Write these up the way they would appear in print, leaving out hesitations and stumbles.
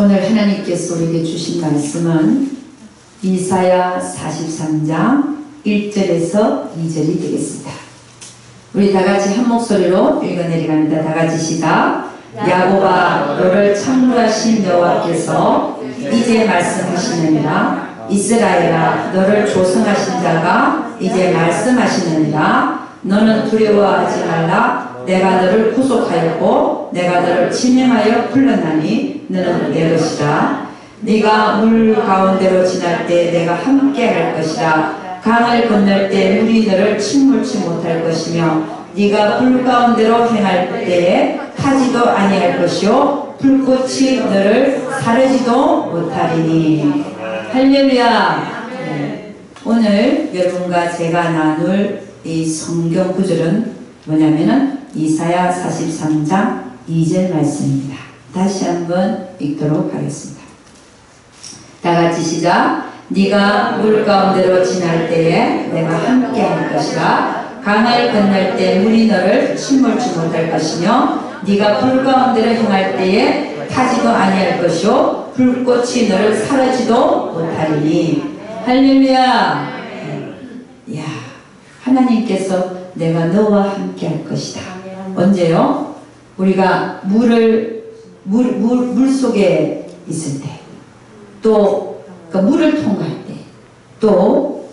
오늘 하나님께서 우리에게 주신 말씀은 이사야 43장 1절에서 2절이 되겠습니다. 우리 다같이 한 목소리로 읽어내려갑니다. 다같이 시작. 야곱아, 너를 창조하신 여호와께서 이제 말씀하시느니라. 이스라엘아, 너를 조성하신 자가 이제 말씀하시느니라. 너는 두려워하지 말라. 내가 너를 구속하였고 내가 너를 지명하여 불렀나니 너는 내 것이라. 네가 물 가운데로 지날 때 내가 함께 할 것이라. 강을 건널 때 물이 너를 침몰치 못할 것이며 네가 불 가운데로 행할 때에 타지도 아니할 것이요 불꽃이 너를 사르지도 못하리니. 할렐루야. 네. 오늘 여러분과 제가 나눌 이 성경 구절은 뭐냐면은 이사야 43장 2절 말씀입니다. 다시 한번 읽도록 하겠습니다. 다같이 시작. 네가 물 가운데로 지날 때에 내가 함께 할 것이라. 강을 건널 때 물이 너를 침몰치 못할 것이며 네가 불 가운데로 행할 때에 타지도 아니할 것이요 불꽃이 너를 사르지도 못하리니. 할렐루야. 야, 하나님께서 내가 너와 함께 할 것이다. 언제요? 우리가 물 속에 있을 때, 또 물을 통과할 때, 또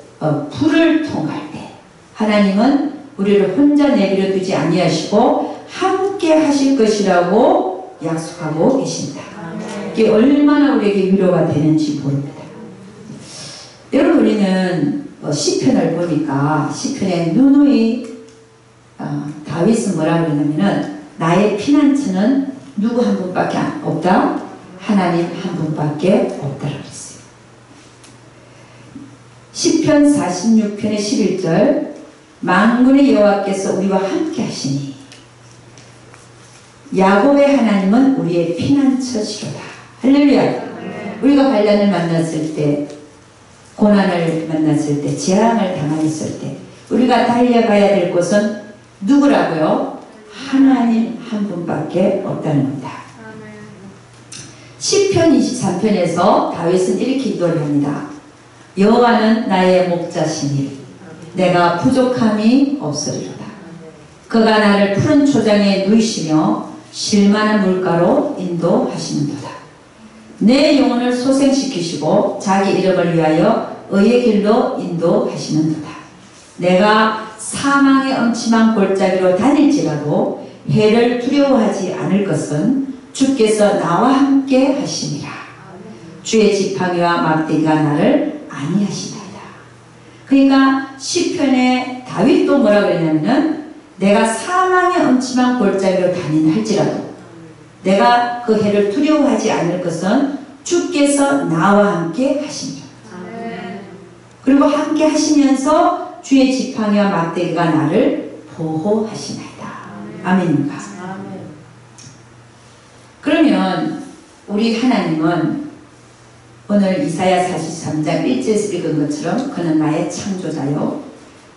불을 통과할 때, 하나님은 우리를 혼자 내버려 두지 아니하시고 함께 하실 것이라고 약속하고 계십니다. 이게 얼마나 우리에게 위로가 되는지 모릅니다. 여러분, 우리는 시편을 보니까 시편에 누누이 다윗은 뭐라고 그러냐면은 나의 피난처는 누구 한 분밖에 없다? 하나님 한 분밖에 없다라고 했어요. 시편 46편의 11절 만군의 여호와께서 우리와 함께 하시니 야곱의 하나님은 우리의 피난처시로다. 할렐루야. 우리가 환난을 만났을 때, 고난을 만났을 때, 재앙을 당했을 때 우리가 달려가야 될 곳은 누구라고요? 하나님 한 분밖에 없다는 겁니다. 시편 23편에서 다윗은 이렇게 기도를 합니다. 여호와는 나의 목자시니 내가 부족함이 없으리로다. 그가 나를 푸른 초장에 누이시며 쉴만한 물가로 인도하시는도다. 내 영혼을 소생시키시고 자기 이름을 위하여 의의 길로 인도하시는도다. 내가 사망의 엄침한 골짜기로 다닐지라도 해를 두려워하지 않을 것은 주께서 나와 함께 하시니라. 주의 지팡이와 막대기가 나를 안위하시나이다. 그러니까 시편에 다윗도 뭐라고 그랬냐면은 내가 사망의 엄침한 골짜기로 다닌다 할지라도 내가 그 해를 두려워하지 않을 것은 주께서 나와 함께 하시니라. 그리고 함께 하시면서 주의 지팡이와 막대기가 나를 보호하시나이다. 아멘입니다. 그러면 우리 하나님은 오늘 이사야 43장 1절에서 읽은 것처럼 그는 나의 창조자요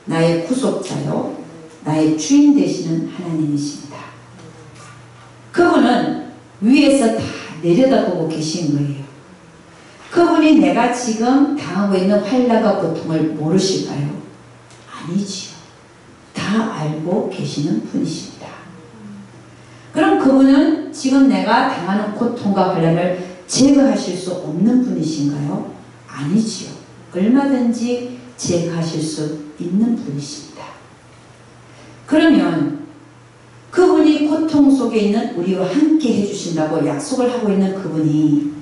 나의 구속자요 나의 주인 되시는 하나님이십니다. 그분은 위에서 다 내려다보고 계신 거예요. 그분이 내가 지금 당하고 있는 환난과 고통을 모르실까요? 아니지요. 다 알고 계시는 분이십니다. 그럼 그분은 지금 내가 당하는 고통과 환난을 제거하실 수 없는 분이신가요? 아니지요. 얼마든지 제거하실 수 있는 분이십니다. 그러면 그분이 고통 속에 있는 우리와 함께 해주신다고 약속을 하고 있는 그분이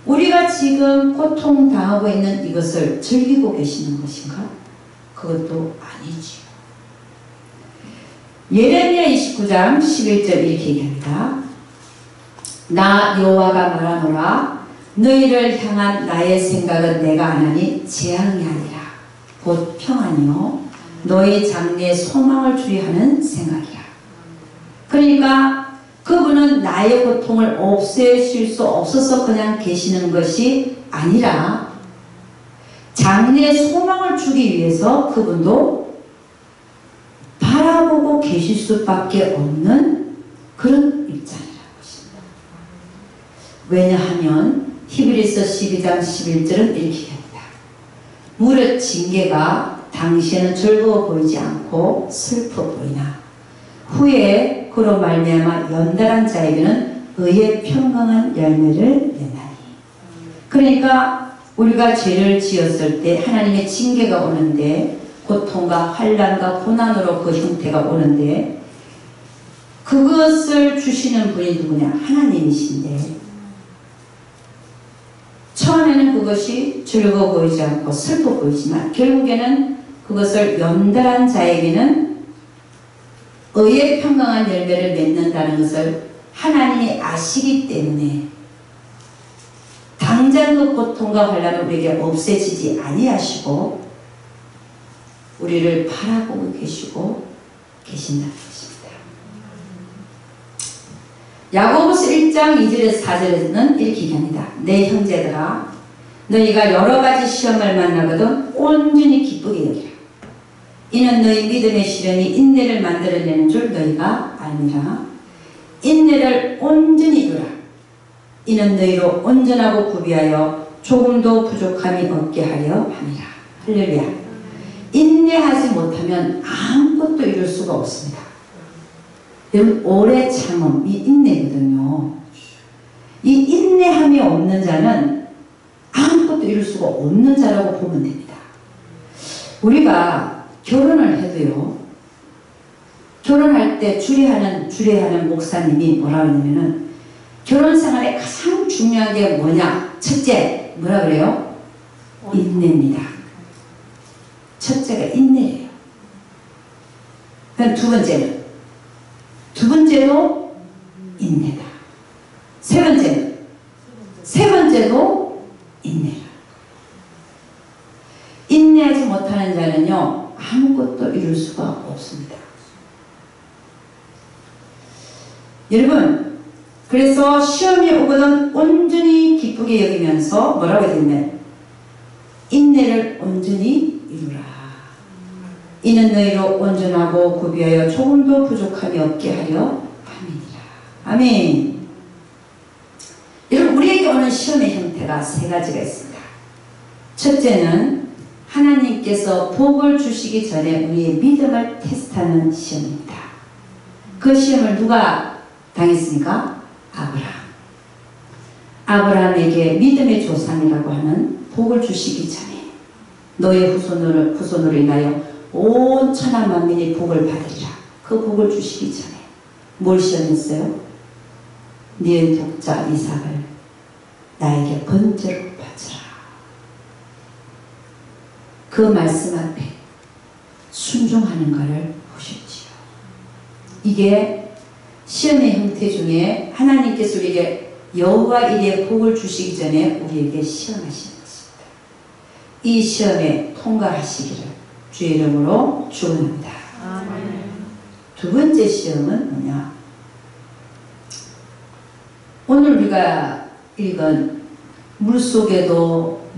우리가 지금 고통당하고 있는 이것을 즐기고 계시는 것인가? 그것도 아니지요. 예레미야 29장 11절 이렇게 얘기합니다. 나 여호와가 말하노라. 너희를 향한 나의 생각은 내가 아나니 재앙이 아니라 곧 평안이요 너희 장래에 소망을 주리 하는 생각이라. 그러니까 그분은 나의 고통을 없애실 수 없어서 그냥 계시는 것이 아니라 장래에 소망을 주기 위해서 그분도 바라보고 계실 수밖에 없는 그런 입장이라는 것입니다. 왜냐하면 히브리서 12장 11절은 이렇게 합니다. 무릇 징계가 당시에는 즐거워 보이지 않고 슬퍼 보이나 후에 그로 말미암아 연달한 자에게는 의의 평강한 열매를 내나니. 그러니까 우리가 죄를 지었을 때 하나님의 징계가 오는데, 고통과 환난과 고난으로 그 형태가 오는데, 그것을 주시는 분이 누구냐? 하나님이신데, 처음에는 그것이 즐거워 보이지 않고 슬퍼 보이지만 결국에는 그것을 연달한 자에게는 의의 평강한 열매를 맺는다는 것을 하나님이 아시기 때문에 당장 그 고통과 환난은 우리에게 없애지지 아니하시고 우리를 바라보고 계시고 계신다는 것입니다. 야고보서 1장 2절에서 4절에서는 이렇게 얘기합니다. 내 형제들아, 너희가 여러 가지 시험을 만나거든 온전히 기쁘게 여기라. 이는 너희 믿음의 시련이 인내를 만들어내는 줄 너희가 알미라. 인내를 온전히 이루라. 이는 너희로 온전하고 구비하여 조금도 부족함이 없게 하려 함이라. 할렐루야. 인내하지 못하면 아무것도 이룰 수가 없습니다. 여러분, 오래 참음이 인내거든요. 이 인내함이 없는 자는 아무것도 이룰 수가 없는 자라고 보면 됩니다. 우리가 결혼을 해도요, 결혼할 때 주례하는 목사님이 뭐라고 하냐면은, 결혼 생활에 가장 중요한 게 뭐냐? 첫째, 뭐라 그래요? 인내입니다. 첫째가 인내예요. 그럼 두 번째도 인내다. 세 번째도 인내라. 인내하지 못하는 자는요, 아무것도 이룰 수가 없습니다. 여러분, 그래서 시험이 오거든 온전히 기쁘게 여기면서 뭐라고 했냐면 인내를 온전히 이루라. 이는 너희로 온전하고 구비하여 조금도 부족함이 없게 하려 함이니라. 아멘. 여러분, 우리에게 오는 시험의 형태가 세 가지가 있습니다. 첫째는 하나님께서 복을 주시기 전에 우리의 믿음을 테스트하는 시험입니다. 그 시험을 누가 당했습니까? 아브라함에게 믿음의 조상이라고 하는 복을 주시기 전에 너의 후손으로 인하여 온 천하 만민이 복을 받으리라. 그 복을 주시기 전에 뭘 시험했어요? 네 독자 이삭을 나에게 번제로 바쳐라. 그 말씀 앞에 순종하는 것을 보셨지요. 이게 시험의 형태 중에 하나님께서 우리에게 여호와 이레의 복을 주시기 전에 우리에게 시험하시는 것입니다. 이 시험에 통과하시기를 주의 이름으로 축원합니다. 두 번째 시험은 뭐냐? 오늘 우리가 읽은 물속도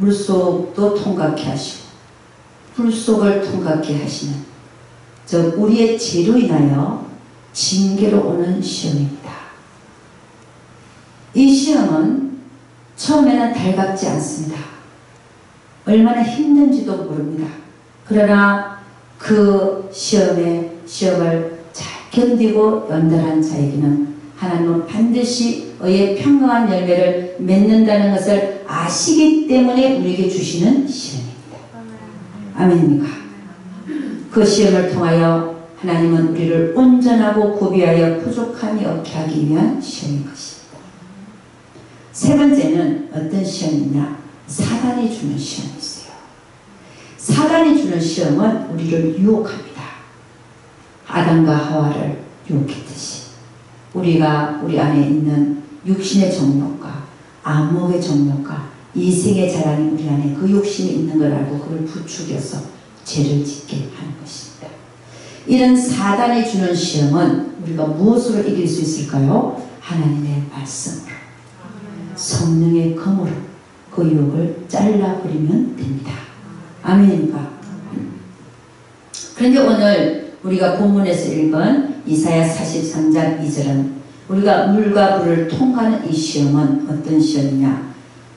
통과케 하시고 불속을 통과케 하시는, 즉 우리의 죄로 인하여 징계로 오는 시험입니다. 이 시험은 처음에는 달갑지 않습니다. 얼마나 힘든지도 모릅니다. 그러나 그 시험을 잘 견디고 연달한 자에게는 하나님은 반드시 의의 평강한 열매를 맺는다는 것을 아시기 때문에 우리에게 주시는 시험입니다. 아멘입니까? 그 시험을 통하여 하나님은 우리를 온전하고 구비하여 부족함이 없게 하기 위한 시험인 것입니다. 세 번째는 어떤 시험이냐? 사단이 주는 시험이 있어요. 사단이 주는 시험은 우리를 유혹합니다. 아담과 하와를 유혹했듯이 우리가 우리 안에 있는 육신의 정욕과 안목의 정욕과 이생의 자랑이 우리 안에 그 욕심이 있는 걸 알고 그걸 부추겨서 죄를 짓게 하는 것입니다. 이런 사단이 주는 시험은 우리가 무엇으로 이길 수 있을까요? 하나님의 말씀으로, 성령의 검으로 그 유혹을 잘라버리면 됩니다. 아멘입니까? 그런데 오늘 우리가 본문에서 읽은 이사야 43장 2절은 우리가 물과 불을 통과하는 이 시험은 어떤 시험이냐?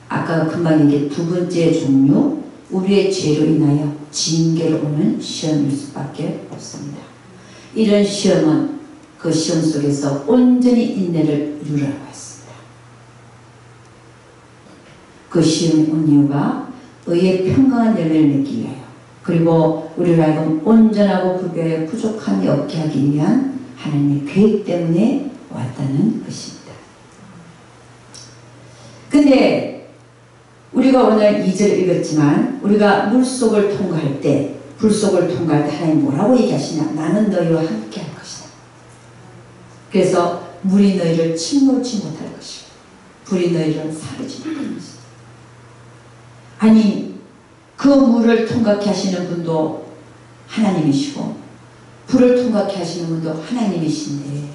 아까 금방 얘기한 두 번째 종류, 우리의 죄로 인하여 징계로 오는 시험일 수밖에 없습니다. 이런 시험은 그 시험 속에서 온전히 인내를 이루라고 했습니다. 그 시험이 온 이유가 의의 평강한 열매를 맺기 위하여, 그리고 우리를 하여금 온전하고 구별에 부족함이 없게 하기 위한 하나님의 계획 때문에 왔다는 것입니다. 근데 우리가 오늘 2절 읽었지만 우리가 물속을 통과할 때, 불속을 통과할 때 하나님 뭐라고 얘기하시냐? 나는 너희와 함께 할 것이다. 그래서 물이 너희를 침몰치 못할 것이고 불이 너희를 사르지 못할 것이다. 아니, 그 물을 통과케 하시는 분도 하나님이시고 불을 통과케 하시는 분도 하나님이신데,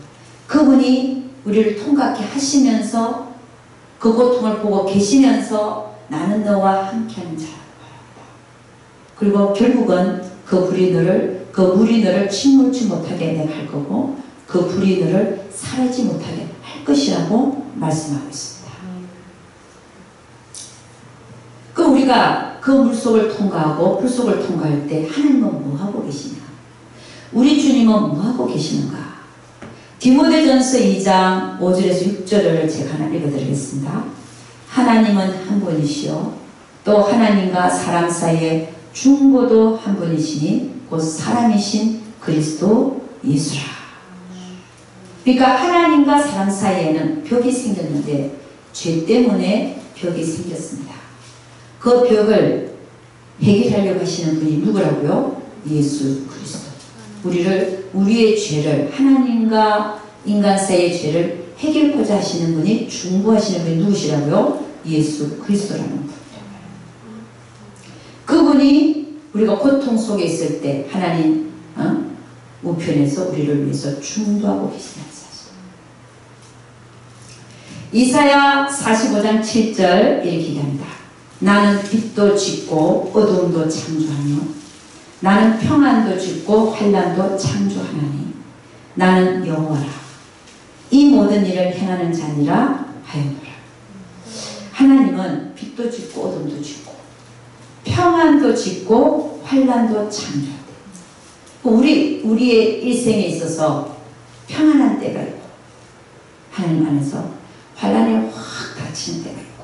그분이 우리를 통과케 하시면서 그 고통을 보고 계시면서 나는 너와 함께하는 자라고 말합니다. 그리고 결국은 그 물이 너를 침몰치 못하게 내가 할 거고 그 불이 너를 사르지 못하게 할 것이라고 말씀하고 있습니다. 그 우리가 그 물속을 통과하고 불속을 통과할 때 하나님은 뭐하고 계시냐? 우리 주님은 뭐하고 계시는가? 디모데전서 2장 5절에서 6절을 제가 하나 읽어드리겠습니다. 하나님은 한 분이시요 또 하나님과 사람 사이에 중보도 한 분이시니 곧 사람이신 그리스도 예수라. 그러니까 하나님과 사람 사이에는 벽이 생겼는데 죄 때문에 벽이 생겼습니다. 그 벽을 해결하려고 하시는 분이 누구라고요? 예수 그리스도. 우리의 죄를, 하나님과 인간 사이의 죄를 해결하고자 하시는 분이, 중보하시는 분이 누구시라고요? 예수 그리스도라는 분이에요. 그분이 우리가 고통 속에 있을 때 하나님 우편에서 우리를 위해서 중보하고 계시는 사실. 이사야 45장 7절 이렇게 얘기합니다. 나는 빛도 짓고 어두움도 창조하며 나는 평안도 짓고 환난도 창조하나니 나는 여호와라. 이 모든 일을 행하는 자니라 하였노라. 하나님은 빛도 짓고 어둠도 짓고 평안도 짓고 환난도 창조하대. 우리의 일생에 있어서 평안한 때가 있고 하나님 안에서 환난에 확 닫히는 때가 있고,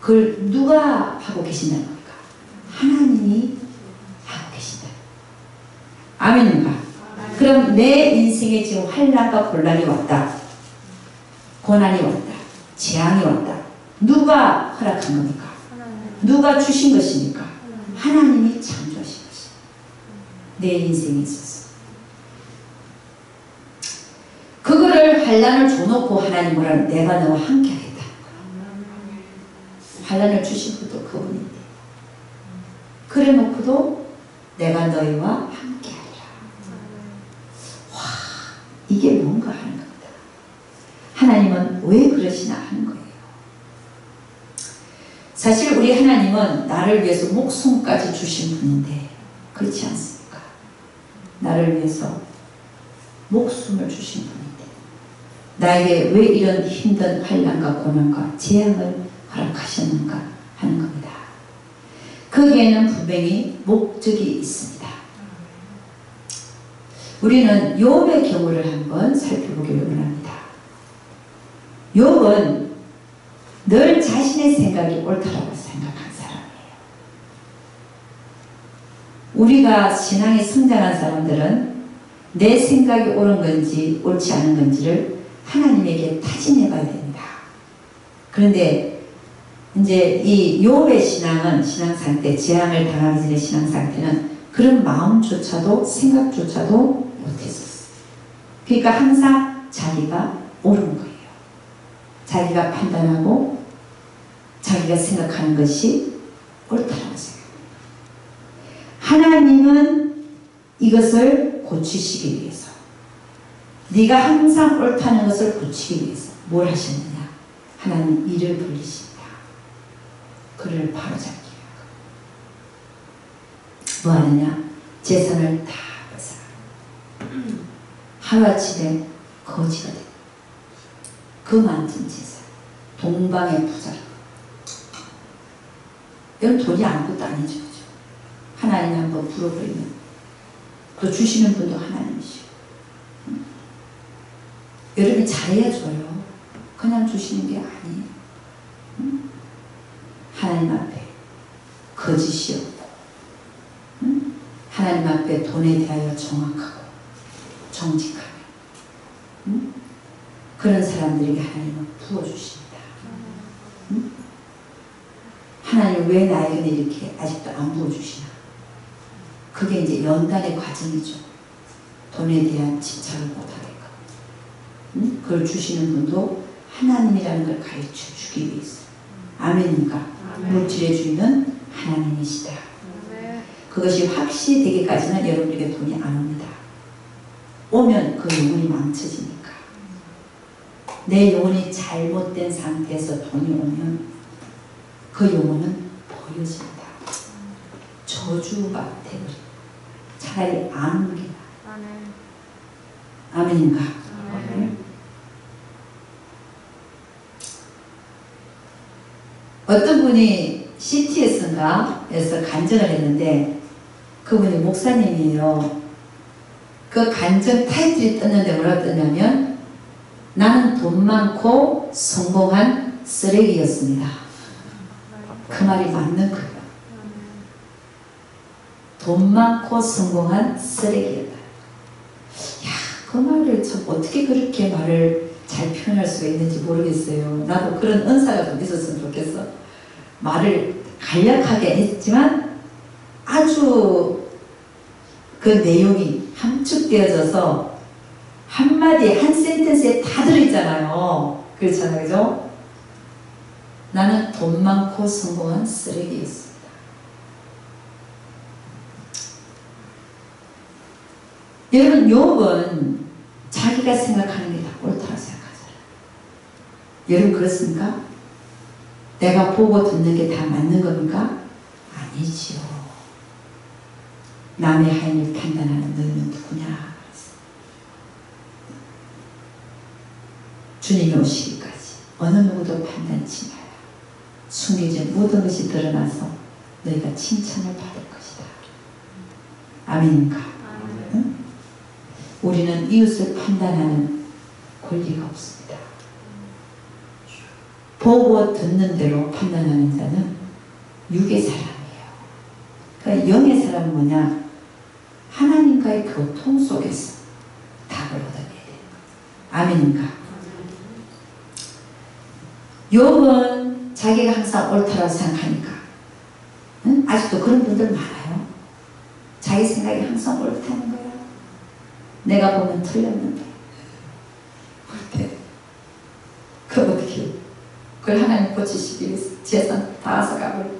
그걸 누가 하고 계신다는 겁니까? 하나님이 하고 계신다. 아멘입니까? 그럼 내 인생에 지금 환난과 곤란이 왔다, 고난이 왔다, 재앙이 왔다. 누가 허락한 겁니까? 누가 주신 것입니까? 하나님이 창조하신 것입니다. 내 인생에 있어서 그거를 환난을 줘놓고 하나님 뭐라는, 내가 너와 함께 하겠다. 환난을 주신 분도 그분인데 그래 놓고도 내가 너희와 함께 하리라. 와, 이게 뭔가 하는 겁니다. 하나님은 왜 그러시나 하는 거예요. 사실 우리 하나님은 나를 위해서 목숨까지 주신 분인데 그렇지 않습니까? 나를 위해서 목숨을 주신 분인데 나에게 왜 이런 힘든 환난과 고난과 재앙을 허락하셨는가 하는 겁니다. 거기에는 분명히 목적이 있습니다. 우리는 욥의 경우를 한번 살펴보기를 원합니다. 욥은 늘 자신의 생각이 옳다라고 생각한 사람이에요. 우리가 신앙이 성장한 사람들은 내 생각이 옳은 건지 옳지 않은 건지를 하나님에게 타진해 봐야 됩니다. 그런데 이제 이 욥의 신앙은, 신앙 상태, 재앙을 당하기 전의 신앙 상태는 그런 마음조차도 생각조차도 못했었어요. 그러니까 항상 자기가 옳은 거예요. 자기가 판단하고 자기가 생각하는 것이 옳다고 생각합니다. 하나님은 이것을 고치시기 위해서, 네가 항상 옳다는 것을 고치기 위해서 뭘 하셨느냐? 하나님 이를 불리십니다. 그를 바로잡기 위하여 뭐 하느냐? 재산을 다 벗어 하루아침에 거지가 됩니다. 만진 제사, 동방의 부자라. 이건 돈이 아무것도 아니죠. 그죠? 하나님 한번 불어버리면 또 주시는 분도 하나님이시고. 여러분이 잘해야 줘요. 그냥 주시는 게 아니에요. 하나님 앞에 거짓이 없고, 하나님 앞에 돈에 대하여 정확하고 정직하며, 그런 사람들에게 하나님은 부어주십니다. 하나님 왜 나에게 이렇게 아직도 안 부어주시나? 그게 이제 연단의 과정이죠. 돈에 대한 집착을 못하게끔. 그걸 주시는 분도 하나님이라는 걸 가르쳐 주기 위해서. 아멘입니까? 물질의 주인은 하나님이시다. 그것이 확실히 되기까지는 여러분에게 돈이 안 옵니다. 오면 그 영혼이 망쳐지니까. 내 영혼이 잘못된 상태에서 돈이 오면 그 영혼은 버려집니다. 저주가 되버립니다. 차라리 안 오는 게 나아요. 아멘인가? 어떤 분이 CTS인가에서 간증을 했는데, 그분이 목사님이에요. 그 간증 타이틀이 떴는데 뭐라고 떴냐면, 나는 돈 많고 성공한 쓰레기였습니다. 그 말이 맞는 거예요. 돈 많고 성공한 쓰레기였다. 야, 그 말을 참 어떻게 그렇게 말을 잘 표현할 수가 있는지 모르겠어요. 나도 그런 은사가 좀 있었으면 좋겠어. 말을 간략하게 했지만 아주 그 내용이 함축되어져서 한마디 한 센텐스에 다 들어있잖아요. 그렇잖아요. 그죠? 나는 돈 많고 성공한 쓰레기였습니다. 여러분, 욥은 자기가 생각하는 게 다 옳다고 생각하잖아요. 여러분 그렇습니까? 내가 보고 듣는 게 다 맞는 겁니까? 아니지요. 남의 하인을 판단하는 너희는 누구냐? 주님이 오시기까지 어느 누구도 판단치 마라. 숨기진 모든 것이 드러나서 너희가 칭찬을 받을 것이다. 아멘인가? 응? 우리는 이웃을 판단하는 권리가 없습니다. 보고 듣는 대로 판단하는 자는 육의 사람이에요. 그러니까 영의 사람은 뭐냐? 하나님과의 교통 속에서 답을 얻어내야 돼요. 아멘인가? 욥은 자기가 항상 옳다라고 생각하니까, 응? 아직도 그런 분들 많아요. 자기 생각이 항상 옳다는 거야. 내가 보면 틀렸는데 어때? 그럼 어떻게 해요? 그걸 하나님 고치시기 위해서 재산 다 앗아가버려.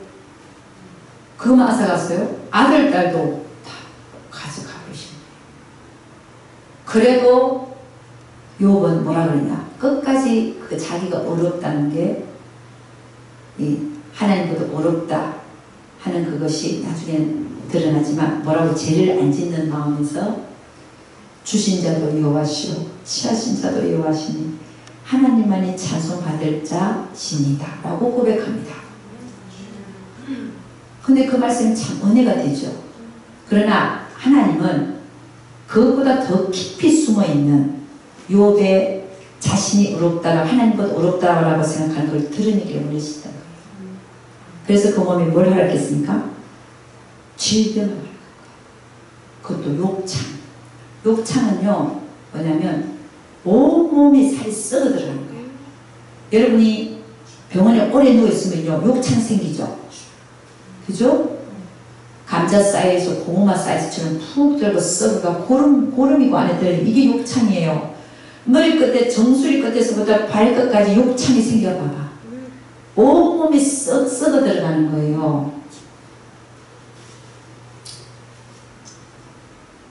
그것만 앗아갔어요? 아들, 딸도 다 가져가버리신 거예요. 그래도 욥은 뭐라 그러냐? 끝까지 그 자기가 어렵다는 게, 이 하나님보다 어렵다 하는 그것이 나중에 드러나지만, 뭐라고 죄를 안 짓는 마음에서 주신 자도 여호와시오 취하신 자도 여호와시니 하나님만이 찬송받을 자신이다 라고 고백합니다. 근데 그 말씀이 참 은혜가 되죠. 그러나 하나님은 그것보다 더 깊이 숨어있는 욥의 자신이 어렵다라고, 하나님보다 어렵다라고 생각하는 걸 들으니까 원하시다. 그래서 그 몸이 뭘 하라겠습니까? 질병을 하라. 그것도 욕창. 욕창은요 뭐냐면 온몸이 살이 썩어 들어가는 거예요. 여러분이 병원에 오래 누워있으면요 욕창 생기죠. 그죠? 감자 사이즈에서 고구마 사이즈처럼 푹 들고 썩어가 고름이고 안에 들어있는 이게 욕창이에요. 머리 끝에 정수리 끝에서부터 발끝까지 욕창이 생겨봐봐. 온몸이 썩어 들어가는 거예요.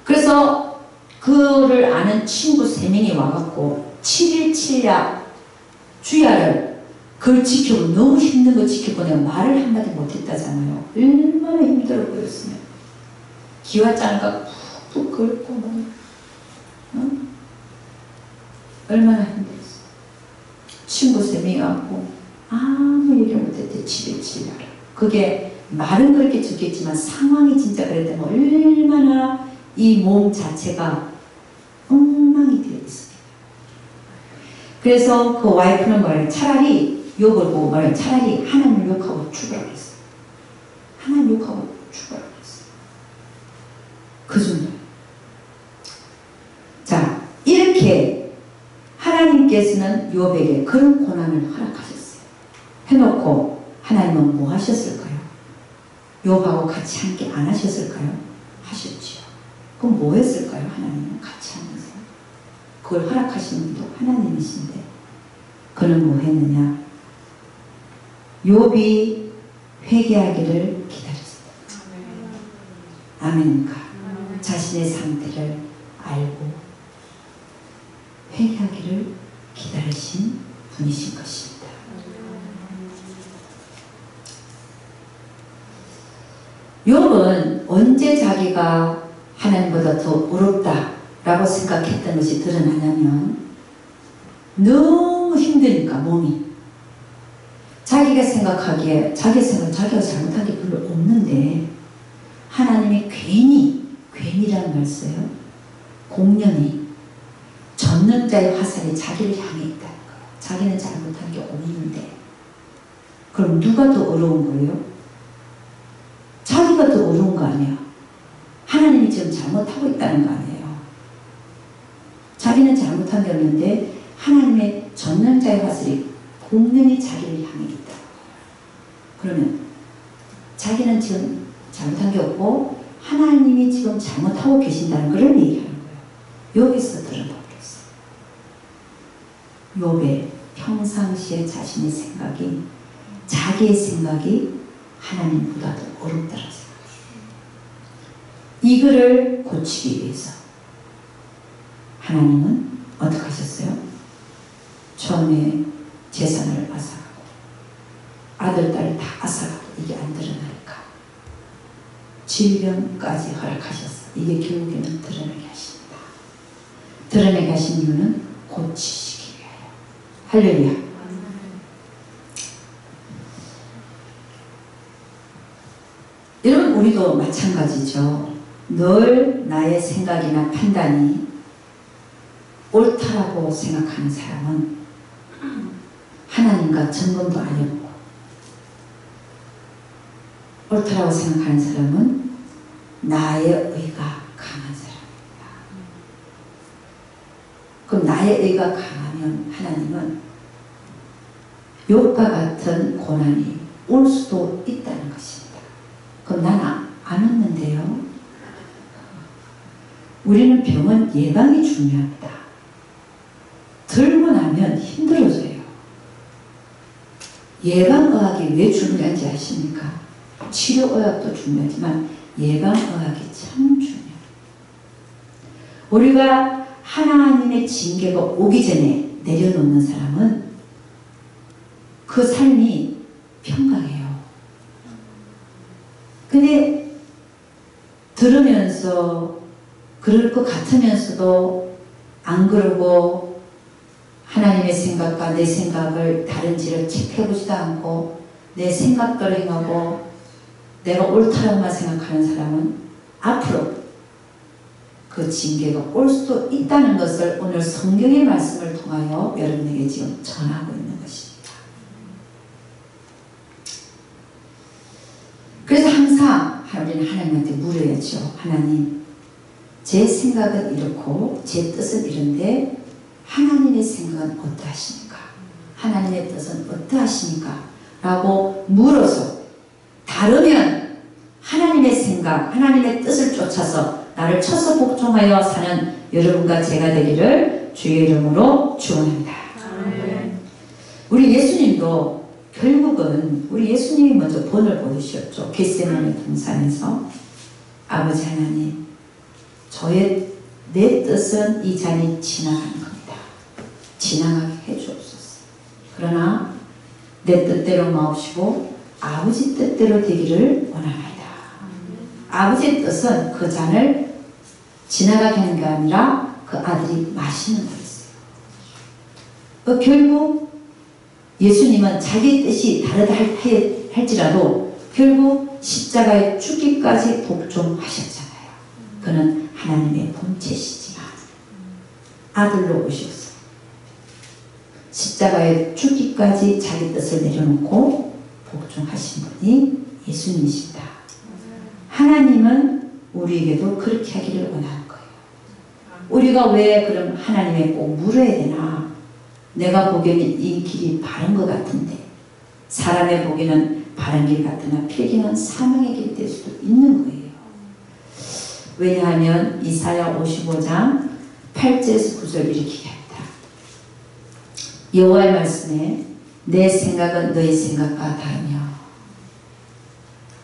그래서 그를 아는 친구 3명이 와갖고 7일 7야 주야를 그걸 지켜보고 너무 힘든 거 지켜보고 내가 말을 한마디 못했다잖아요. 얼마나 힘들어 보였으면. 기와장가 푹푹 긁고 뭐, 응? 얼마나 힘들었어. 친구 세 명이 왔고 아무 얘기를 못했대. 집에 가라. 그게 말은 그렇게 적겠지만 상황이 진짜 그랬다면 얼마나 이 몸 자체가 엉망이 되어 있습니다. 그래서 그 와이프는 뭐래요? 차라리 욕을 보고 뭐래요? 차라리 하나님을 욕하고 죽으라고 했어요. 하나님 욕하고 죽으라고 했어요. 그 정도. 자, 이렇게 하나님께서는 욥에게 그런 고난을 허락하셨어요. 해놓고 하나님은 뭐 하셨을까요? 욥하고 같이 함께 안 하셨을까요? 하셨지요. 그럼 뭐 했을까요? 하나님은 같이 하면서. 그걸 허락하시는 분도 하나님이신데 그는 뭐 했느냐? 욥이 회개하기를 기다렸어요. 아멘인가? 자신의 상태를 알고 회개하기를 기다리신 분이신 것입니다. 욥은 언제 자기가 하나님보다 더 어렵다라고 생각했던 것이 드러나냐면 너무 힘드니까 몸이 자기가 생각하기에 자기가 잘못한 게 별로 없는데 하나님이 괜히라는 말 써요. 공연히 젖는 자의 화살이 자기를 향해 있다는 거예요. 자기는 잘못한 게 없는데 그럼 누가 더 어려운 거예요? 자기가 더 어려운 거 아니에요. 하나님이 지금 잘못하고 있다는 거 아니에요. 자기는 잘못한 게 없는데 하나님의 젖는 자의 화살이 공연히 자기를 향해 있다. 그러면 자기는 지금 잘못한 게 없고 하나님이 지금 잘못하고 계신다는 그런 얘기하는 거예요. 여기서 들어버렸어요. 욥의 평상시에 자신의 생각이 자기의 생각이 하나님보다 더 어렵다는 생각이에요. 이거를 고치기 위해서 하나님은 어떻게 하셨어요? 처음에 재산을 앗아가고 아들, 딸을 다 앗아가고 이게 안 드러나니까 질병까지 허락하셨어요. 이게 결국에는 드러나게 하십니다. 드러나게 하신 이유는 고치시기 위하여. 할렐루야. 여러분 우리도 마찬가지죠. 늘 나의 생각이나 판단이 옳다라고 생각하는 사람은 하나님과 점검도 안 해보고 옳다라고 생각하는 사람은 나의 의가 강한 사람입니다. 그럼 나의 의가 강하면 하나님은 욥과 같은 고난이 올 수도 있다는 것입니다. 그럼 난 안 왔는데요. 우리는 병은 예방이 중요합니다. 들고 나면 힘들어져요. 예방의학이 왜 중요한지 아십니까? 치료의학도 중요하지만 예방의학이 참 중요해요. 우리가 하나님의 징계가 오기 전에 내려놓는 사람은 그 삶이 평강해요. 근데 들으면서 그럴 것 같으면서도 안 그러고 하나님의 생각과 내 생각을 다른지를 체크해보지도 않고 내 생각대로 행하고 내가 옳다라고만 생각하는 사람은 앞으로 그 징계가 올 수도 있다는 것을 오늘 성경의 말씀을 통하여 여러분에게 지금 전하고 있는 것입니다. 그래서 항상 우리는 하나님한테 물어야죠. 하나님, 제 생각은 이렇고 제 뜻은 이런데 하나님의 생각은 어떠하십니까? 하나님의 뜻은 어떠하십니까? 라고 물어서 다르면 하나님의 생각, 하나님의 뜻을 쫓아서 나를 쳐서 복종하여 사는 여러분과 제가 되기를 주의 이름으로 축원합니다. 우리 예수님도 결국은 우리 예수님이 먼저 본을 보이셨죠. 겟세마네 동산에서 아버지 하나님, 내 뜻은 이 잔이 지나가는 겁니다. 지나가게 해주옵소서. 그러나 내 뜻대로 마옵시고 아버지 뜻대로 되기를 원합니다. 아버지의 뜻은 그 잔을 지나가게 하는 게 아니라 그 아들이 마시는 거였어요. 결국 예수님은 자기 뜻이 다르다 할지라도 결국 십자가에 죽기까지 복종하셨잖아요. 그는 하나님의 본체시지만 아들로 오셔서 십자가에 죽기까지 자기 뜻을 내려놓고 복종하신 분이 예수님이십니다. 하나님은 우리에게도 그렇게 하기를 원하는 거예요. 우리가 왜 그럼 하나님에 꼭 물어야 되나? 내가 보기에는 이 길이 바른 것 같은데 사람의 보기에는 바른 길 같으나 필기는 사망의 길이 될 수도 있는 거예요. 왜냐하면 이사야 55장 8절에서 9절 이렇게 합니다. 여호와의 말씀에 내 생각은 너희 생각과 다르며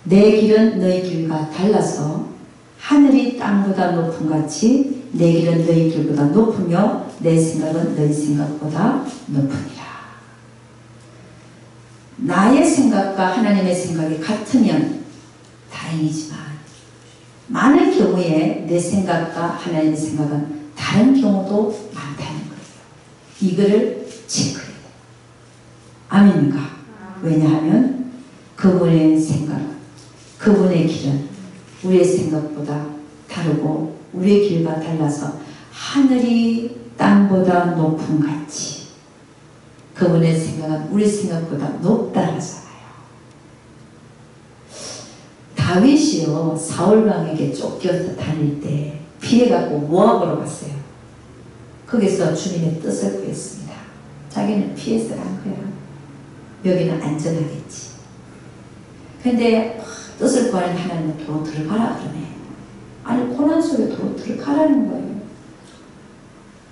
내 길은 너희 길과 달라서 하늘이 땅보다 높음 같이 내 길은 너희 길보다 높으며 내 생각은 너희 생각보다 높으니라. 나의 생각과 하나님의 생각이 같으면 다행이지만 많은 경우에 내 생각과 하나님의 생각은 다른 경우도 많다는 거예요. 이거를 체크해야 돼요. 아멘인가? 왜냐하면 그분의 생각, 그분의 길은 우리의 생각보다 다르고 우리의 길과 달라서 하늘이 땅보다 높음 같이 그분의 생각은 우리 생각보다 높다라잖아요. 다윗이요 사울왕에게 쫓겨서 다닐 때 피해갖고 모압으로 갔어요. 거기서 주님의 뜻을 구했습니다. 자기는 피해서 간 거야. 여기는 안전하겠지. 근데 뜻을 구하는 하나님은 도로 들어가라 그러네. 아니 고난 속에 도로 들어가라는 거예요.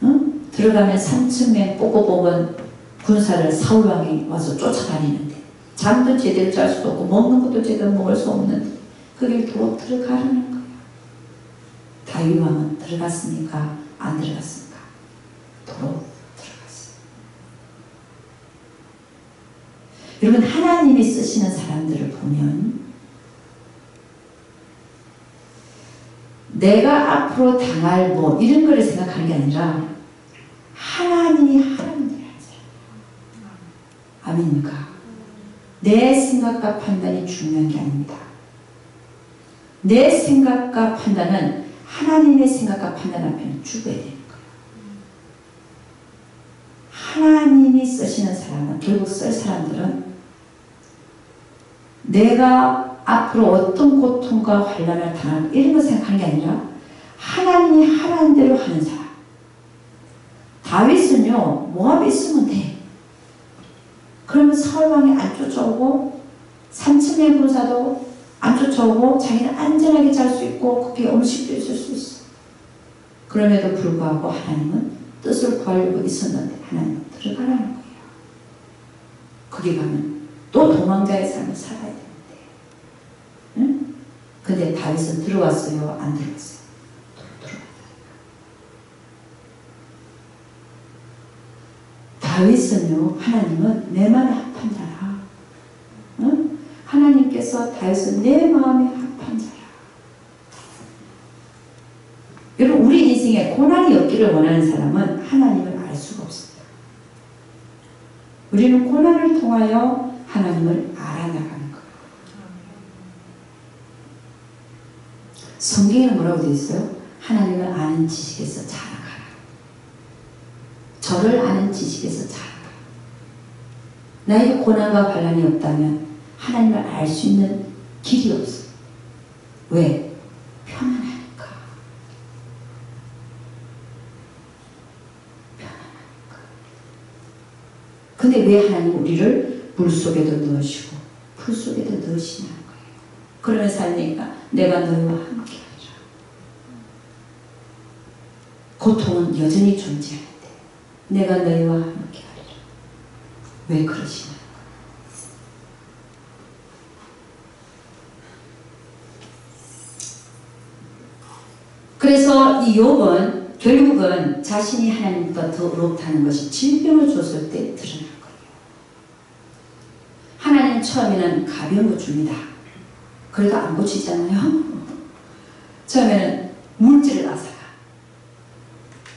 응? 들어가면 3층에 뽑아뽑은 군사를 사울왕이 와서 쫓아다니는데 잠도 제대로 잘 수도 없고 먹는 것도 제대로 먹을 수 없는데 거길 도로 들어가라는 거예요. 다윗 왕은 들어갔습니까? 안 들어갔습니까? 도로 들어갔어요. 여러분 하나님이 쓰시는 사람들을 보면 내가 앞으로 당할 뭐 이런 거를 생각하는 게 아니라 하나님이 하라는 대로 하는 사람. 아멘입니까? 내 생각과 판단이 중요한 게 아닙니다. 내 생각과 판단은 하나님의 생각과 판단 앞에는 죽어야 되는 거예요. 하나님이 쓰시는 사람은 결국 쓸 사람들은 내가 앞으로 어떤 고통과 환난을 당할 이런 거 생각하는 게 아니라 하나님이 하라는 대로 하는 사람. 다윗은요 모압에 있으면 돼. 그러면 사울왕이 안 쫓아오고 3층의 군사도 안 쫓아오고 자기는 안전하게 잘 수 있고 거기에 음식도 있을 수 있어. 그럼에도 불구하고 하나님은 뜻을 구하려고 있었는데 하나님은 들어가라는 거예요. 거기 가면 또 도망자의 삶을 살아야 되는데 응? 근데 다윗은 들어왔어요? 안 들어왔어요? 다윗은요 하나님은 내 마음에 합한 자라. 응? 하나님께서 다윗은 내 마음에 합한 자라. 여러분 우리 인생에 고난이 없기를 원하는 사람은 하나님을 알 수가 없습니다. 우리는 고난을 통하여 하나님을 알아나가는 거예요. 성경에는 뭐라고 되어 있어요? 하나님을 아는 지식에서 자라가라. 저를 아는 지식에서 자라가라. 나에게 고난과 반란이 없다면 하나님을 알 수 있는 길이 없어요. 왜? 편안하니까. 편안하니까. 근데 왜 하나님 우리를 물속에도 넣으시고 풀속에도 넣으시냐는 거예요. 그러면서 하니까 내가 너희와 함께하리라. 고통은 여전히 존재하는데 내가 너희와 함께하리라. 왜 그러시냐? 그래서 이 욥은 결국은 자신이 하나님보다 더 의롭다는 것이 질병을 줬을 때 드러난 거예요. 하나님 처음에는 가벼운 거 줍니다. 그래도 안 고치잖아요. 처음에는 물질을 낳아서라.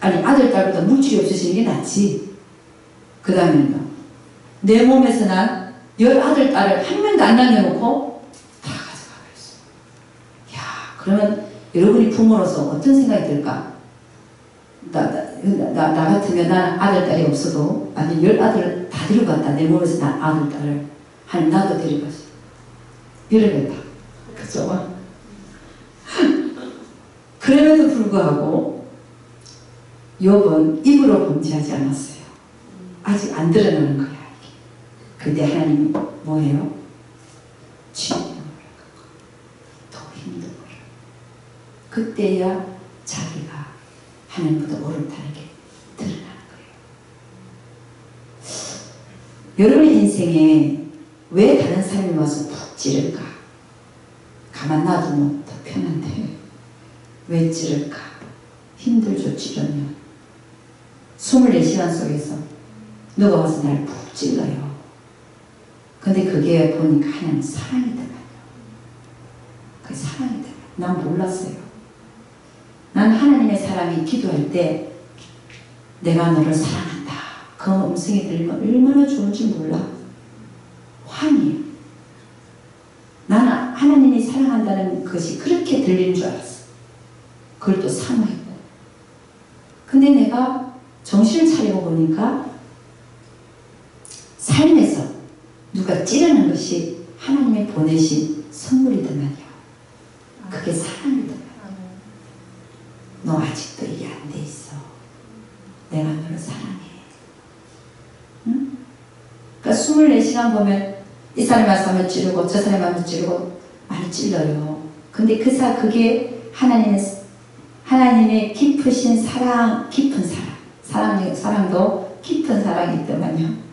아니 아들 딸보다 물질이 없으시는 게 낫지. 그 다음에는요 내 몸에서 난 10아들, 딸을 한 명도 안 남겨놓고 다 가져가 버렸어. 야, 그러면 여러분이 부모로서 어떤 생각이 들까? 나 같으면 난 아들, 딸이 없어도 아니 10아들을 다 데리고 갔다. 내 몸에서 난 아들, 딸을 한 나도 데리고 갔어. 이러겠다. 그죠? 그럼에도 불구하고 욥은 입으로 범죄하지 않았어요. 아직 안 드러나는 거야. 근데 하나님이 뭐예요? 주님의 더 힘든 거야. 그때야 자기가 하나님보다 옳다는 게 드러나는 거예요. 여러분의 인생에 왜 다른 사람이 와서 푹 찌를까? 가만 놔두면 더 편한데 왜 찌를까? 힘들죠. 찌르면 24시간 속에서 누가 와서 날 푹 찔러요. 근데 그게 보니까 하나님 사랑이더만요. 그게 사랑이더만. 난 몰랐어요. 난 하나님의 사랑이 기도할 때 내가 너를 사랑한다. 그 음성이 들리면 얼마나 좋은지 몰라. 환희예요. 나는 하나님이 사랑한다는 것이 그렇게 들리는 줄 알았어. 그걸 또 사모했고. 근데 내가 정신을 차리고 보니까 삶에서 누가 찌르는 것이 하나님이 보내신 선물이더만요. 그게 사랑이더만. 너 아직도 이게 안 돼 있어. 내가 너를 사랑해. 응? 그러니까 24시간 보면 이 사람이 와서 하면 찌르고 저 사람이 하면 찌르고 많이 찔러요. 근데 그게 하나님의 깊으신 사랑, 깊은 사랑도 깊은 사랑이 있더만요.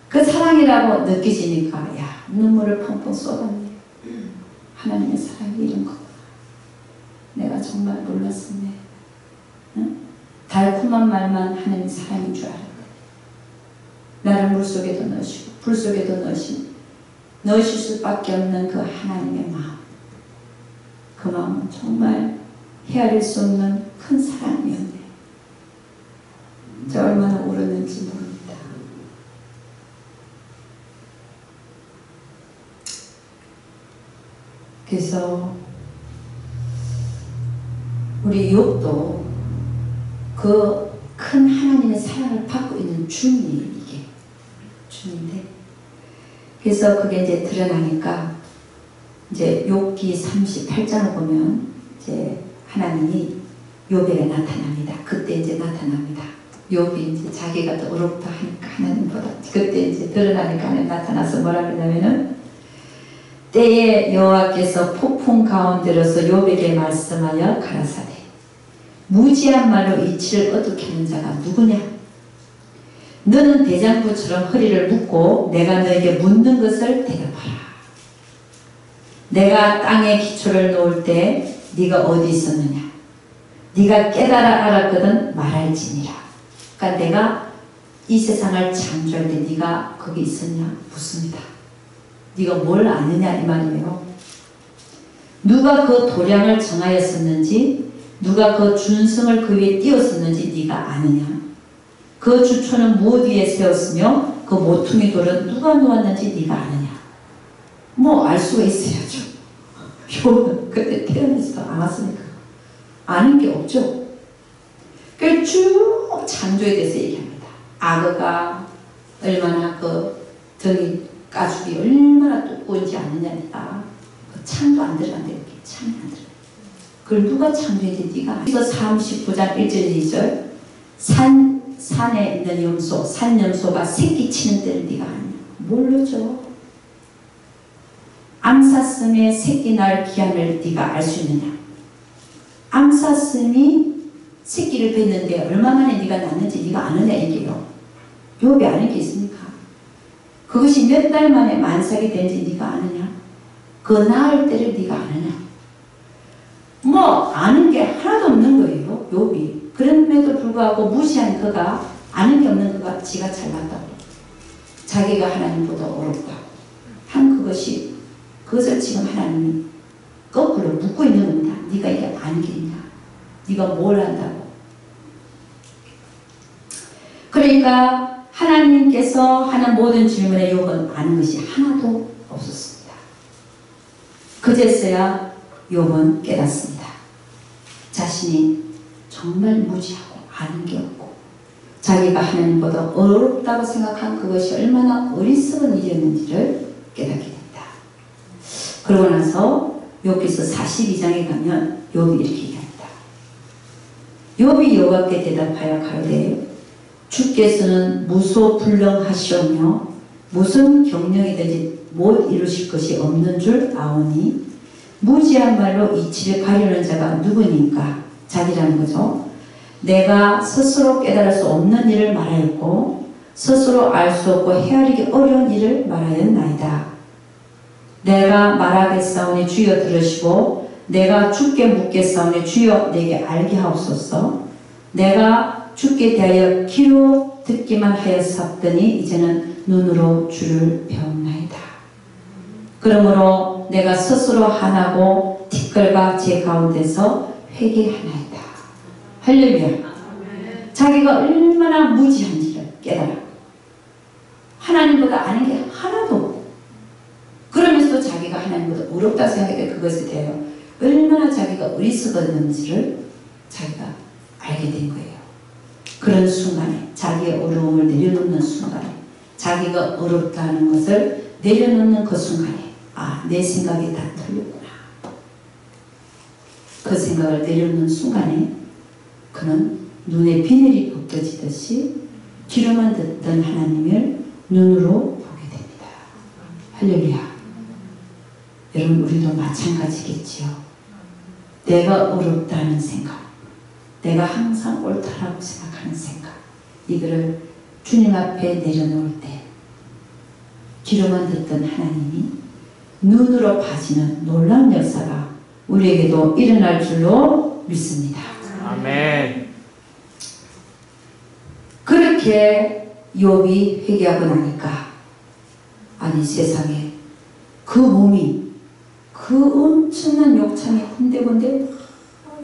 그 사랑이라고 느껴지니까 야 눈물을 펑펑 쏟았네. 하나님의 사랑이 이런 거구나. 내가 정말 몰랐었네. 응? 달콤한 말만 하나님의 사랑인 줄 알았네. 나를 물속에도 넣으시고 불속에도 넣으실 수밖에 없는 그 하나님의 마음. 그 마음은 정말 헤아릴 수 없는 큰 사랑이었네. 저 얼마나 울었는지 모릅니다. 그래서 우리 욥도 그 큰 하나님의 사랑을 받고 있는 중이에요. 이게 중인데 그래서 그게 이제 드러나니까 이제 욥기 38장을 보면 이제 하나님이 욥에게 나타납니다. 그때 이제 나타납니다. 욥이 이제 자기가 더 어렵다 하니까 하나님보다 그때 이제 드러나니까 하나님 나타나서 뭐라 그러냐면은 때에 여호와께서 폭풍 가운데로서 욥에게 말씀하여 가라사대 무지한 말로 이치를 어떻게 하는 자가 누구냐? 너는 대장부처럼 허리를 묶고 내가 너에게 묻는 것을 대답하라. 내가 땅에 기초를 놓을 때 네가 어디 있었느냐? 네가 깨달아 알았거든 말할지니라. 그러니까 내가 이 세상을 창조할 때 네가 거기 있었냐? 묻습니다. 네가 뭘 아느냐 이 말이에요. 누가 그 도량을 정하였었는지 누가 그 준성을 그 위에 띄웠었는지 네가 아느냐? 그 주초는 무엇 위에 세웠으며 그 모퉁이 돌은 누가 놓았는지 네가 아느냐? 뭐 알 수가 있어야죠. 욥은 그때 태어나지도 않았으니까 아는 게 없죠. 그래서 쭉 창조에 대해서 얘기합니다. 악어가 얼마나 그 등이 가죽이 얼마나 두꺼운지 아느냐니까 그 창도 안 들어간다 이렇게 창이 안 들어간다. 그걸 누가 창조했지 네가 그래서 39장 1절 2절 산에 있는 염소 산염소가 새끼 치는 때를 네가 아느냐? 모르죠. 암사슴의 새끼 날 기한을 네가 알 수 있느냐? 암사슴이 새끼를 뱉는데 얼마 만에 네가 낳는지 네가 아느냐 이게요. 욥이 아는 게 있습니까? 그것이 몇 달 만에 만삭이 된지 네가 아느냐? 그 낳을 때를 네가 아느냐? 뭐 아는 게 하나도 없는 거예요. 욥이. 그럼에도 불구하고 무시한 그가 아는 게 없는 그가 지가 잘났다고 자기가 하나님보다 어렵다고 한 그것을 지금 하나님이 거꾸로 묻고 있는 겁니다. 네가 이게 아는 게 있냐? 네가 뭘 안다고? 그러니까 하나님께서 하는 모든 질문에 욥은 아는 것이 하나도 없었습니다. 그제서야 욥은 깨닫습니다. 자신이 정말 무지하고 아는 게 없고 자기가 하나님보다 어렵다고 생각한 그것이 얼마나 어리석은 일이었는지를 깨닫게 됩니다. 그러고 나서 욥기서 42장에 가면 욥이 이렇게 얘기합니다. 욥이 여호와께 대답하여 가로되 주께서는 무소불능하시오며 무슨 경영이든지 못 이루실 것이 없는 줄 아오니 무지한 말로 이치를 가려는 자가 누구니까? 자기라는 거죠. 내가 스스로 깨달을 수 없는 일을 말하였고 스스로 알 수 없고 헤아리기 어려운 일을 말하였나이다. 내가 말하겠사오니 주여 들으시고 내가 주께 묻겠사오니 주여 내게 알게 하옵소서. 내가 주께 대하여 귀로 듣기만 하였사더니 이제는 눈으로 주를 배웠나이다. 그러므로 내가 스스로 하나고 티끌과 제 가운데서 회개하나이다. 할렐루야. 자기가 얼마나 무지한지를 깨달아. 하나님보다 아는 게 하나도 없고 그러면서도 자기가 하나님보다 어렵다 생각해 그것에 대하여 얼마나 자기가 어리석었는지를 자기가 알게 된 거예요. 그런 순간에 자기의 어려움을 내려놓는 순간에 자기가 어렵다는 것을 내려놓는 그 순간에 아, 내 생각이 다 틀렸구나. 그 생각을 내려놓는 순간에 그는 눈에 비늘이 벗겨지듯이 귀로만 듣던 하나님을 눈으로 보게 됩니다. 할렐루야. 여러분 우리도 마찬가지겠지요. 내가 어렵다는 생각, 내가 항상 옳다라고 생각하는 생각, 이거를 주님 앞에 내려놓을 때 귀로만 듣던 하나님이 눈으로 봐지는 놀라운 역사가 우리에게도 일어날 줄로 믿습니다. 아멘. 그렇게 욥이 회개하고 나니까 아니 세상에 그 몸이 그 엄청난 욕창이 군데군데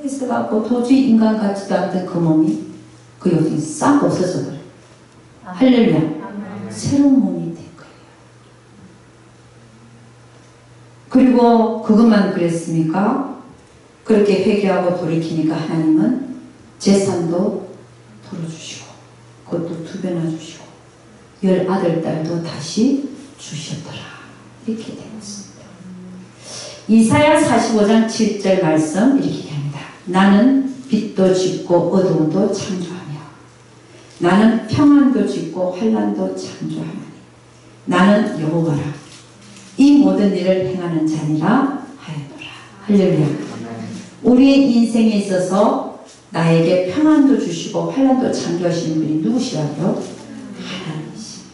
있어갖고 도저히 인간 같지도 않던 그 몸이 그 욕창이 싹 없어져 버려요. 할렐루야. 새로운 몸이 된 거예요. 그리고 그것만 그랬습니까? 그렇게 회개하고 돌이키니까 하나님은 재산도 돌려주시고 그것도 2배나 주시고 10아들 다시 주셨더라. 이렇게 되었습니다. 이사야 45장 7절 말씀 이렇게 얘기합니다. 나는 빛도 짓고 어두움도 창조하며 나는 평안도 짓고 환난도 창조하나니 나는 여호와라. 이 모든 일을 행하는 자니라 하였노라. 할렐루야. 우리의 인생에 있어서 나에게 평안도 주시고 환난도 창조하시는 분이 누구시라고요? 하나님이십니다.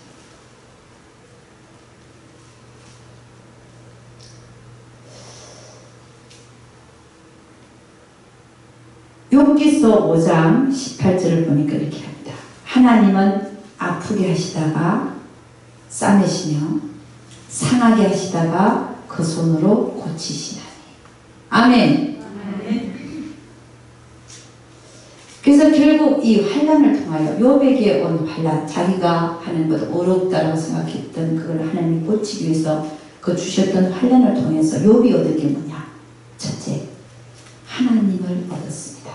욥기서 5장 18절을 보니까 이렇게 합니다. 하나님은 아프게 하시다가 싸매시며 상하게 하시다가 그 손으로 고치시나니. 아멘. 그래서 결국 이 환난을 통하여 욥에게 온 환난, 자기가 하는 것 어렵다고 생각했던 그걸 하나님이 고치기 위해서 그 주셨던 환난을 통해서 욥이 얻은 게 뭐냐? 첫째, 하나님을 얻었습니다.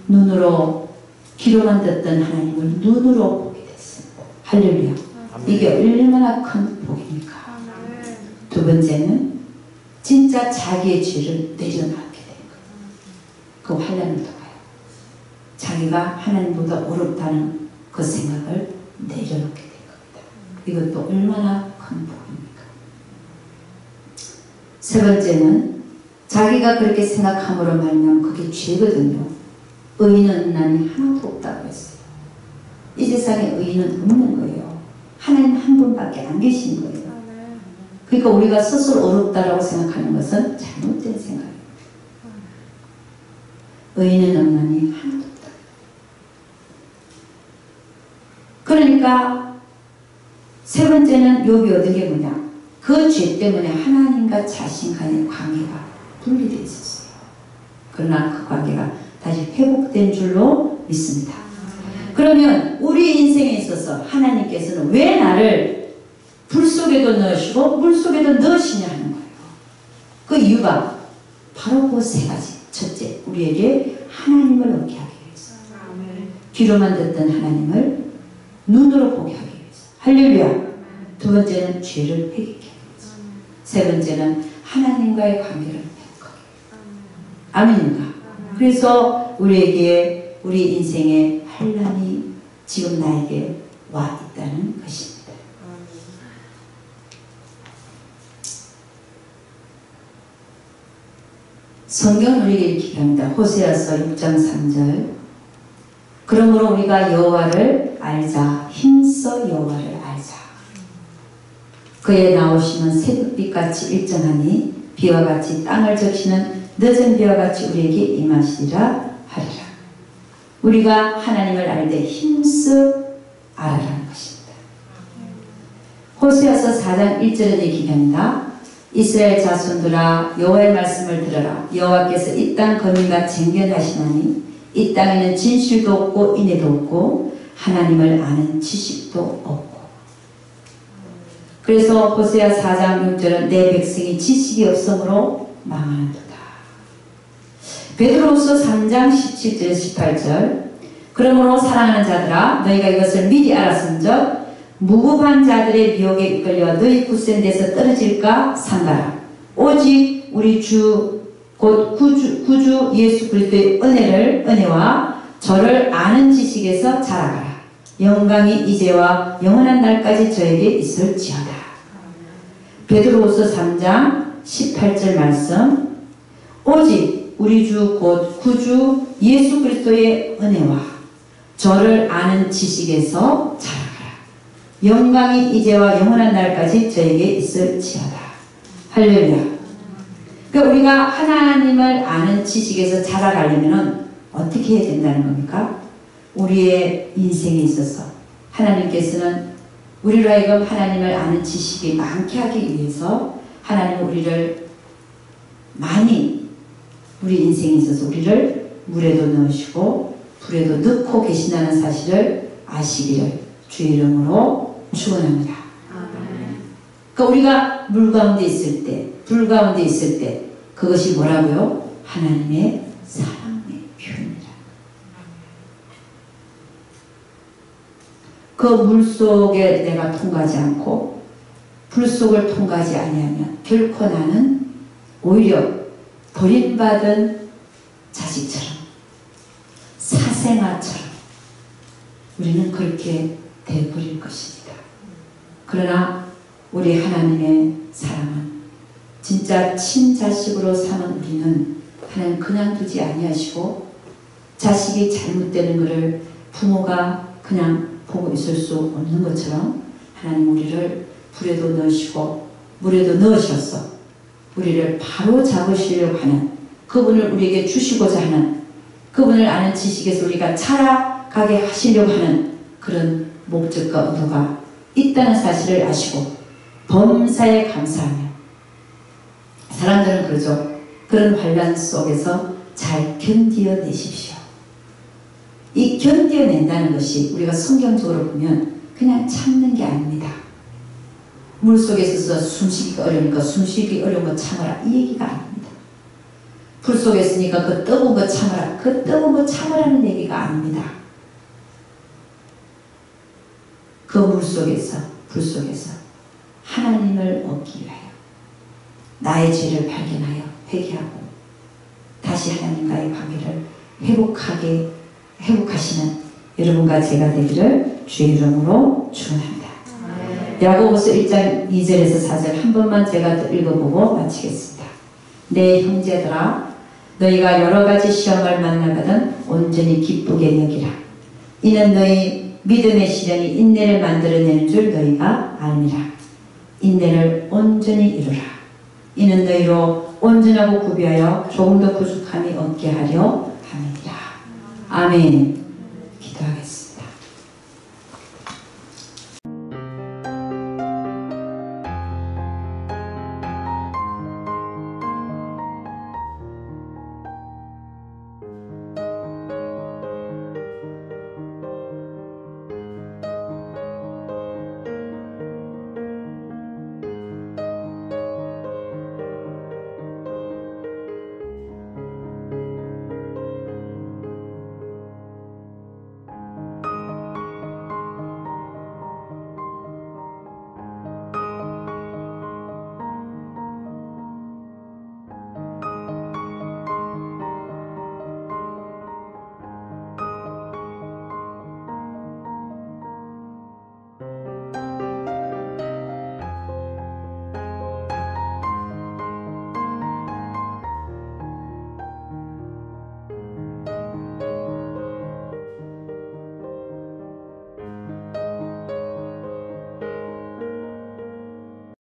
눈으로 귀로만 듣던 하나님을 눈으로 보게 됐습니다. 할렐루야. 이게 얼마나 큰 복입니까? 두 번째는 진짜 자기의 죄를 내려놓게 된 거예요. 그 환난을 통하여 자기가 하나님보다 어렵다는 그 생각을 내려놓게 된 겁니다. 이것도 얼마나 큰 복입니까? 세 번째는 자기가 그렇게 생각함으로 말미암아 그게 죄거든요. 의인은 난이 하나도 없다고 했어요. 이 세상에 의인은 없는 거예요. 하나님 한 분밖에 안 계신 거예요. 그러니까 우리가 스스로 어렵다라고 생각하는 것은 잘못된 생각이에요. 의인은 없나니 하나도 없다. 그러니까 세 번째는 욥이 얻은 게 뭐냐? 그 죄 때문에 하나님과 자신 간의 관계가 분리되어 있었어요. 그러나 그 관계가 다시 회복된 줄로 믿습니다. 그러면 우리 인생에 있어서 하나님께서는 왜 나를 불 속에도 넣으시고 물 속에도 넣으시냐 하는 거예요. 그 이유가 바로 그 세 가지. 첫째, 우리에게 하나님을 얻게 하기 위해서. 귀로만 듣던 하나님을 눈으로 보게 하기 위해서. 할렐루야. 두 번째는 죄를 회개하기 위해서. 세 번째는 하나님과의 관계를 회복하기 위해서. 아멘인가? 그래서 우리에게 우리 인생의 환난이 지금 나에게 와 있다는 것입니다. 성경은 우리에게 이렇게 합니다. 호세아서 6장 3절. 그러므로 우리가 여호와를 알자. 힘써 여호와를 알자. 그의 나오심은 새벽빛같이 일정하니 비와 같이 땅을 적시는 늦은 비와 같이 우리에게 임하시리라 하리라. 우리가 하나님을 알되 힘써 알아라는 것입니다. 호세아서 4장 1절에 이렇게 합니다. 이스라엘 자손들아 여호와의 말씀을 들어라. 여호와께서 이 땅 거민과 쟁견하시나니 이 땅에는 진실도 없고 인애도 없고 하나님을 아는 지식도 없고. 그래서 호세아 4장 6절은 내 백성이 지식이 없으므로 망하는도다. 베드로후서 3장 17절 18절. 그러므로 사랑하는 자들아 너희가 이것을 미리 알았음즉 무고한 자들의 미혹에 이끌려 너희 굳센 데서 떨어질까 삼가라. 오직 우리 주 곧 구주 예수 그리스도의 은혜와 저를 아는 지식에서 자라가라. 영광이 이제와 영원한 날까지 저에게 있을지어다. 베드로후서 3장 18절 말씀. 오직 우리 주 곧 구주 예수 그리스도의 은혜와 저를 아는 지식에서 자라가라. 영광이 이제와 영원한 날까지 저에게 있을지어다. 할렐루야. 그러니까 우리가 하나님을 아는 지식에서 자라가려면 어떻게 해야 된다는 겁니까? 우리의 인생에 있어서 하나님께서는 우리로 하여금 하나님을 아는 지식이 많게 하기 위해서 하나님은 우리를 많이 우리 인생에 있어서 우리를 물에도 넣으시고 불에도 넣고 계신다는 사실을 아시기를 주의 이름으로 축원합니다. 그러니까 우리가 물 가운데 있을 때, 불 가운데 있을 때 그것이 뭐라고요? 하나님의 사랑의 표현이라. 그 물 속에 내가 통과하지 않고 불 속을 통과하지 아니하면 결코 나는 오히려 버림받은 자식처럼 사생아처럼 우리는 그렇게 되어버릴 것입니다. 그러나 우리 하나님의 사랑은 진짜 친자식으로 사는 우리는 하나님 그냥 두지 아니하시고 자식이 잘못되는 것을 부모가 그냥 보고 있을 수 없는 것처럼 하나님 우리를 불에도 넣으시고 물에도 넣으셔서 우리를 바로 잡으시려고 하는 그분을 우리에게 주시고자 하는 그분을 아는 지식에서 우리가 자라가게 하시려고 하는 그런 목적과 의도가 있다는 사실을 아시고 범사에 감사하며 사람들은 그러죠. 그런 환난 속에서 잘 견디어내십시오. 이 견디어낸다는 것이 우리가 성경적으로 보면 그냥 참는 게 아닙니다. 물속에 있어서 숨쉬기가 어려우니까 숨쉬기 어려운 거 참아라 이 얘기가 아닙니다. 불 속에 있으니까 그 뜨거운 거 참아라 그 뜨거운 거 참으라는 얘기가 아닙니다. 그 물속에서 불 속에서 하나님을 얻기 위하여 나의 죄를 발견하여 회개하고 다시 하나님과의 관계를 회복하시는 여러분과 제가 되기를 주의 이름으로 축원합니다. 야고보서 1장 2절에서 4절 한 번만 제가 읽어보고 마치겠습니다. 내 형제들아 너희가 여러가지 시험을 만나거든 온전히 기쁘게 여기라. 이는 너희 믿음의 시련이 인내를 만들어내는 줄 너희가 알미라. 인내를 온전히 이루라. 이는 너희로 온전하고 구비하여 조금 더 부족함이 없게 하려 함이니라. 아멘.